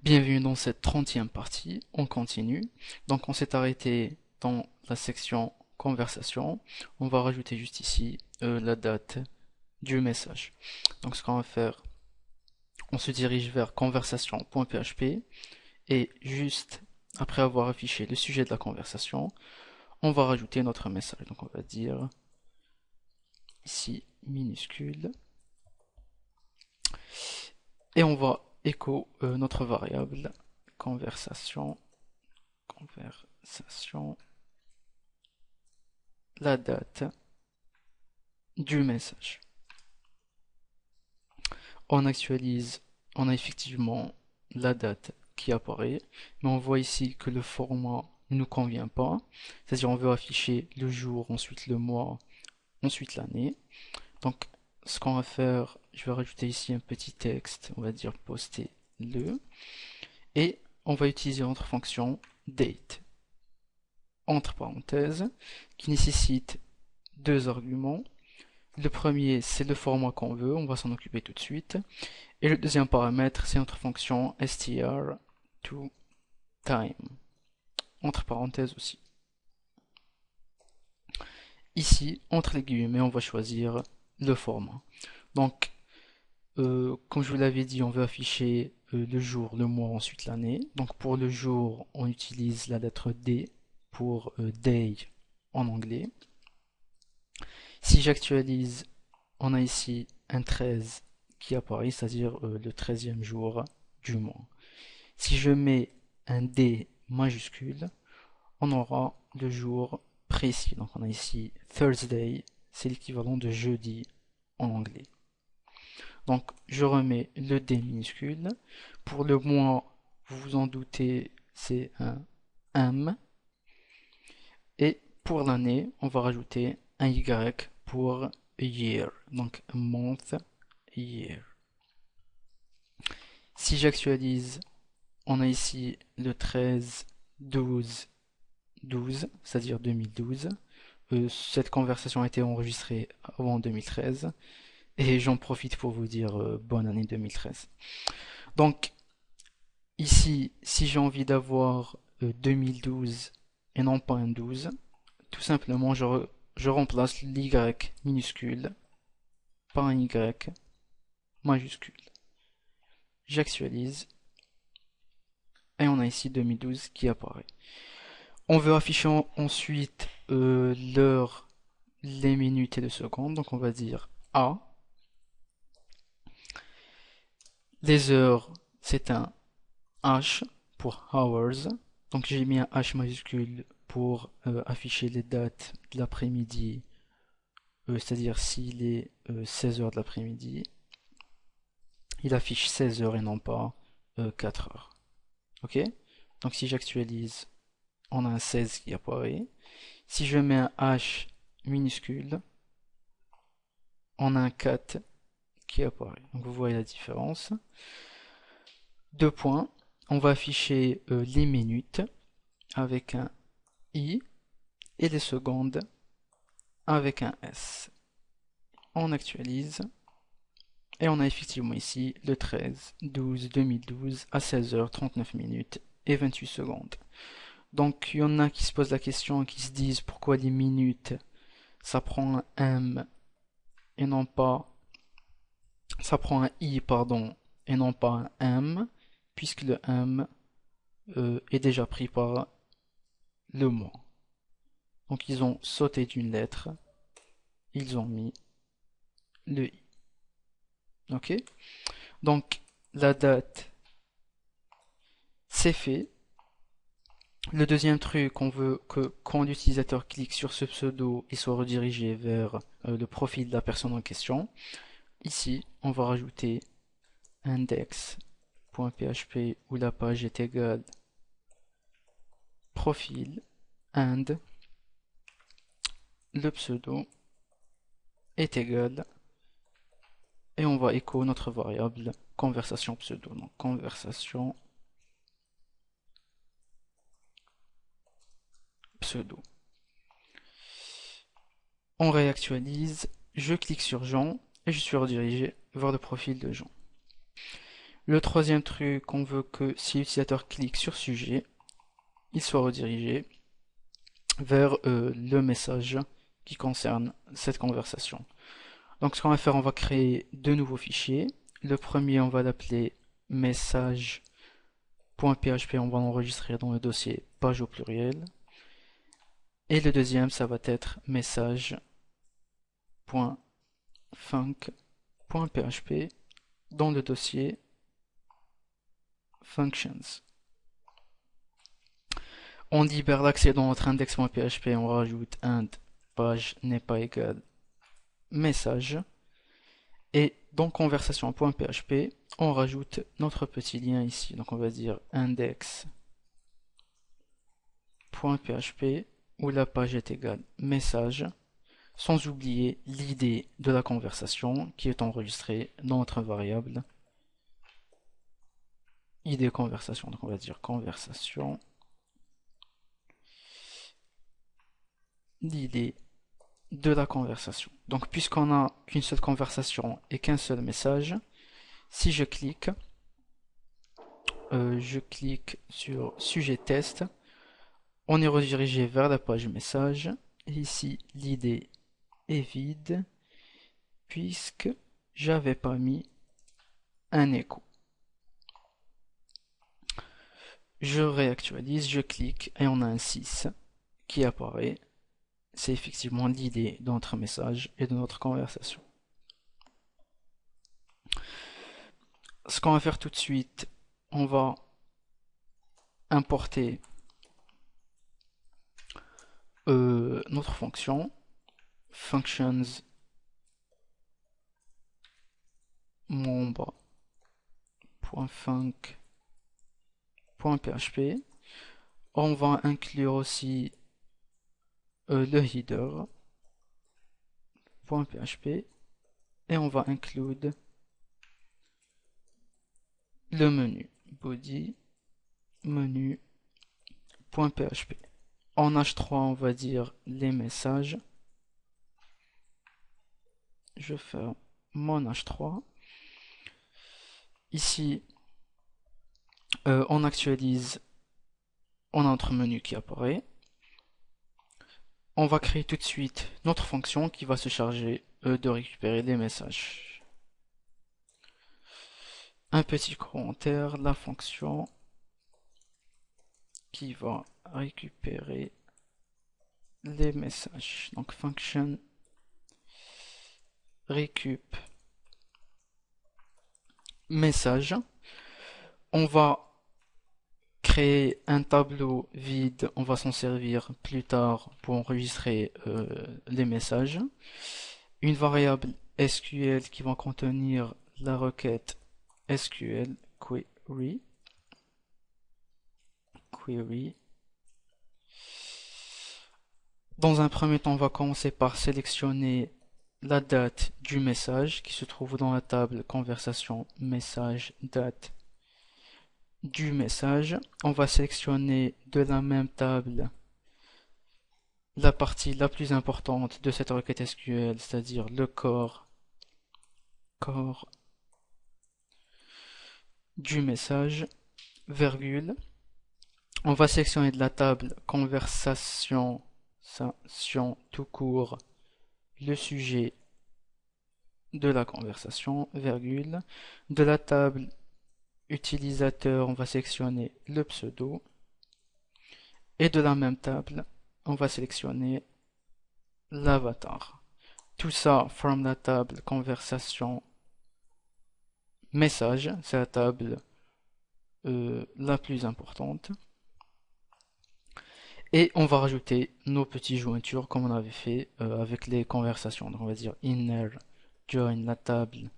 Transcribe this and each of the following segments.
Bienvenue dans cette 30e partie, on continue. Donc on s'est arrêté dans la section conversation. On va rajouter juste ici la date du message. Donc ce qu'on va faire, on se dirige vers conversation.php et juste après avoir affiché le sujet de la conversation, on va rajouter notre message. Donc on va dire ici minuscule et on va écho notre variable conversation la date du message. On actualise, on a effectivement la date qui apparaît, mais on voit ici que le format ne nous convient pas, c'est-à-dire on veut afficher le jour, ensuite le mois, ensuite l'année. Donc ce qu'on va faire, je vais rajouter ici un petit texte, on va dire poster le, et on va utiliser notre fonction date, entre parenthèses, qui nécessite deux arguments. Le premier, c'est le format qu'on veut, on va s'en occuper tout de suite. Et le deuxième paramètre, c'est notre fonction str to time, entre parenthèses aussi. Ici, entre les guillemets, on va choisir le format. Donc, comme je vous l'avais dit, on veut afficher le jour, le mois, ensuite l'année. Donc pour le jour, on utilise la lettre D pour day en anglais. Si j'actualise, on a ici un 13 qui apparaît, c'est-à-dire le 13e jour du mois. Si je mets un D majuscule, on aura le jour précis. Donc on a ici Thursday, c'est l'équivalent de jeudi en anglais. Donc je remets le D minuscule. Pour le mois, vous vous en doutez, c'est un M. Et pour l'année, on va rajouter un Y pour year. Donc month, year. Si j'actualise, on a ici le 13, 12, 12, c'est-à-dire 2012. Cette conversation a été enregistrée avant 2013 et j'en profite pour vous dire bonne année 2013. Donc ici, si j'ai envie d'avoir 2012 et non pas un 12, tout simplement je remplace l'Y minuscule par un Y majuscule. J'actualise et on a ici 2012 qui apparaît. On veut afficher ensuite l'heure, les minutes et les secondes. Donc on va dire A. Les heures, c'est un H pour hours. Donc j'ai mis un H majuscule pour afficher les dates de l'après-midi, c'est-à-dire s'il est 16 heures de l'après-midi, il affiche 16 heures et non pas 4 heures. Ok? Donc si j'actualise, on a un 16 qui apparaît. Si je mets un H minuscule, on a un 4 qui apparaît. Donc vous voyez la différence. Deux points. On va afficher les minutes avec un I et les secondes avec un S. On actualise et on a effectivement ici le 13/12/2012 à 16h39 minutes et 28 secondes. Donc il y en a qui se posent la question, qui se disent pourquoi les minutes ça prend un M et non pas ça prend un I pardon et non pas un M puisque le M est déjà pris par le mois. Donc ils ont sauté d'une lettre, ils ont mis le I. Ok? Donc la date, c'est fait. Le deuxième truc, on veut que quand l'utilisateur clique sur ce pseudo, il soit redirigé vers le profil de la personne en question. Ici, on va rajouter index.php où la page est égale profil and le pseudo est égal et on va écho notre variable conversation pseudo. Donc conversation pseudo. On réactualise, je clique sur Jean et je suis redirigé vers le profil de Jean. Le troisième truc, on veut que si l'utilisateur clique sur sujet, il soit redirigé vers le message qui concerne cette conversation. Donc ce qu'on va faire, on va créer deux nouveaux fichiers. Le premier, on va l'appeler message.php, on va l'enregistrer dans le dossier page au pluriel. Et le deuxième, ça va être message.func.php dans le dossier functions. On libère l'accès dans notre index.php, on rajoute int page n'est pas égal message. Et dans conversation.php, on rajoute notre petit lien ici. Donc on va dire index.php où la page est égale message, sans oublier l'id de la conversation qui est enregistrée dans notre variable id conversation. Donc on va dire conversation, l'id de la conversation. Donc puisqu'on n'a qu'une seule conversation et qu'un seul message, si je clique sur sujet test, on est redirigé vers la page message. Et ici, l'id est vide puisque j'avais pas mis un écho. Je réactualise, je clique et on a un 6 qui apparaît. C'est effectivement l'idée de notre message et de notre conversation. Ce qu'on va faire tout de suite, on va importer notre fonction functions membre.func.php. On va inclure aussi le header.php et on va inclure le menu body menu.php. En H3, on va dire les messages. Je ferme mon H3. Ici, on actualise, on a notre menu qui apparaît. On va créer tout de suite notre fonction qui va se charger de récupérer les messages. Un petit commentaire, la fonction qui va récupérer les messages. Donc function récup message. On va créer un tableau vide, on va s'en servir plus tard pour enregistrer les messages. Une variable SQL qui va contenir la requête SQL query. Dans un premier temps, on va commencer par sélectionner la date du message qui se trouve dans la table conversation message date du message. On va sélectionner de la même table la partie la plus importante de cette requête SQL, c'est-à-dire le corps du message, virgule. On va sélectionner de la table conversation tout court le sujet de la conversation, virgule. De la table utilisateur, on va sélectionner le pseudo. Et de la même table, on va sélectionner l'avatar. Tout ça from la table conversation message, c'est la table la plus importante. Et on va rajouter nos petites jointures comme on avait fait avec les conversations. Donc on va dire inner join la table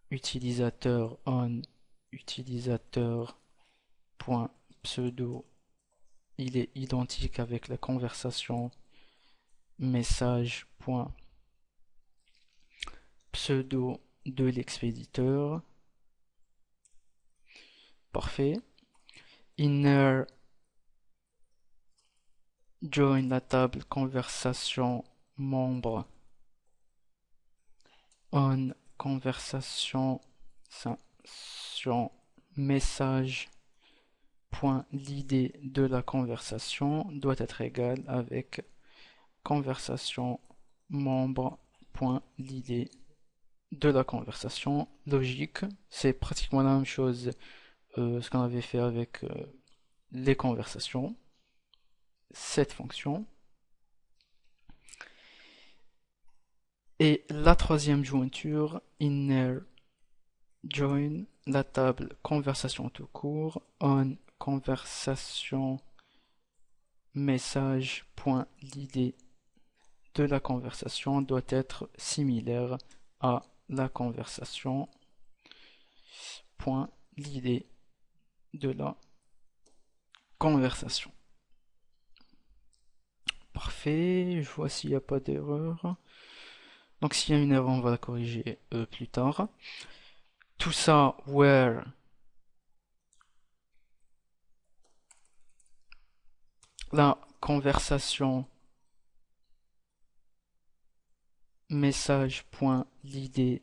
utilisateur on utilisateur.pseudo, il est identique avec la conversation message.pseudo de l'expéditeur. Parfait. Inner join la table conversation membre on conversation conversation message.l'id de la conversation doit être égal avec conversation membre.l'id de la conversation. Logique, c'est pratiquement la même chose ce qu'on avait fait avec les conversations, cette fonction. Et la troisième jointure, inner join, la table conversation tout court, on conversation message.l'id de la conversation doit être similaire à la conversation.l'id de la conversation. Parfait, je vois s'il n'y a pas d'erreur. Donc s'il y a une erreur, on va la corriger plus tard. Tout ça, where la conversation message.l'id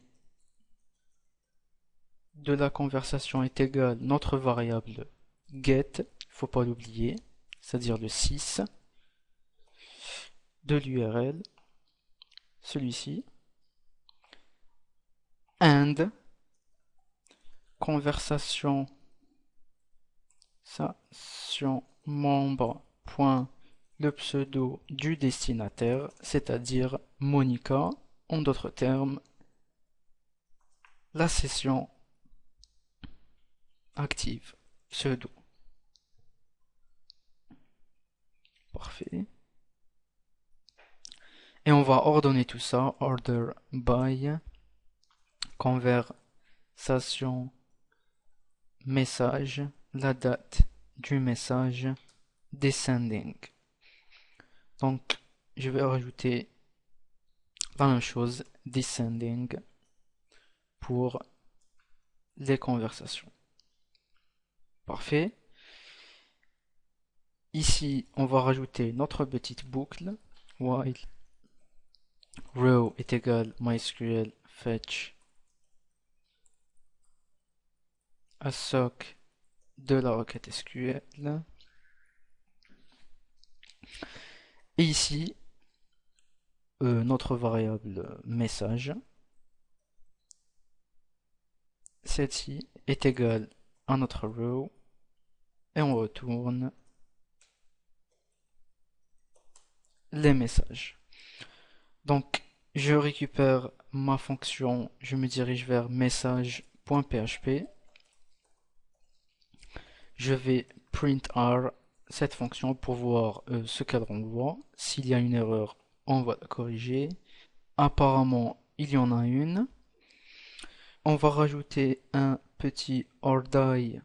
de la conversation est égal notre variable get, faut pas l'oublier, c'est-à-dire le 6 de l'URL, celui-ci, and conversation membre point le pseudo du destinataire, c'est-à-dire Monica, en d'autres termes, la session active, pseudo. Parfait. Et on va ordonner tout ça, order by conversation message, la date du message descending. Donc, je vais rajouter la même chose, descending, pour les conversations. Parfait. Ici, on va rajouter notre petite boucle, while row est égal MySQL fetch a soc de la requête SQL. Et ici, notre variable message, celle-ci est égale à notre row et on retourne les messages. Donc, je récupère ma fonction, je me dirige vers message.php. Je vais print r cette fonction pour voir ce qu'elle renvoie. S'il y a une erreur, on va la corriger. Apparemment, il y en a une. On va rajouter un petit ordi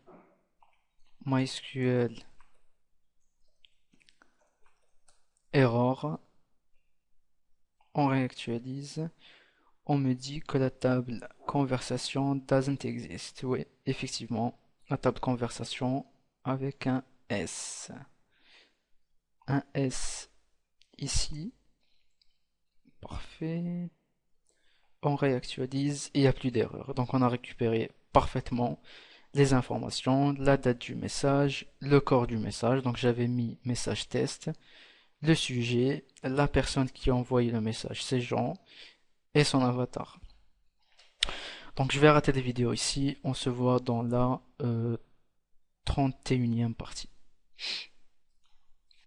MySQL error. On réactualise. On me dit que la table conversation doesn't exist. Oui, effectivement, la table conversation avec un S. Un S ici. Parfait. On réactualise et il n'y a plus d'erreur. Donc on a récupéré parfaitement les informations, la date du message, le corps du message. Donc j'avais mis message test, le sujet, la personne qui a envoyé le message, c'est Jean, et son avatar. Donc je vais arrêter la vidéo ici. On se voit dans la 31e partie.